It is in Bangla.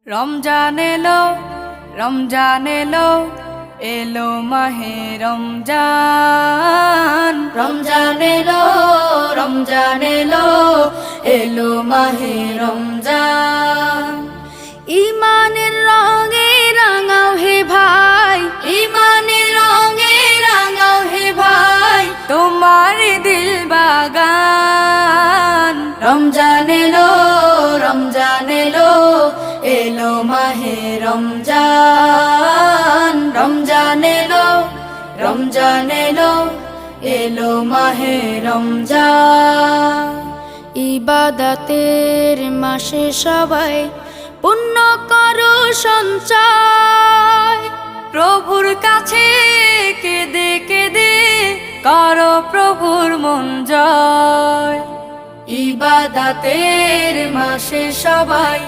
রমজান এলো, রমজান এলো, এলো মাহে রমজান। রমজান এলো, রমজান এলো, এলো মাহে রমজান। ইমানের রঙে রাঙাও হে ভাই, ইমানের রঙে রাঙাও হে ভাই, তোমার দিল বাগান। রমজান এলো, রমজান এলো, এলো মাহে রমজান। রমজান এলো, রমজান এলো, এলো মাহে রমজান। ইবাদতের মাসে সবাই পুণ্য করো সঞ্চয়, প্রভুর কাছে কেঁদে কেঁদে করো প্রভুর মন জয়। ইবাদতের মাসে সবাই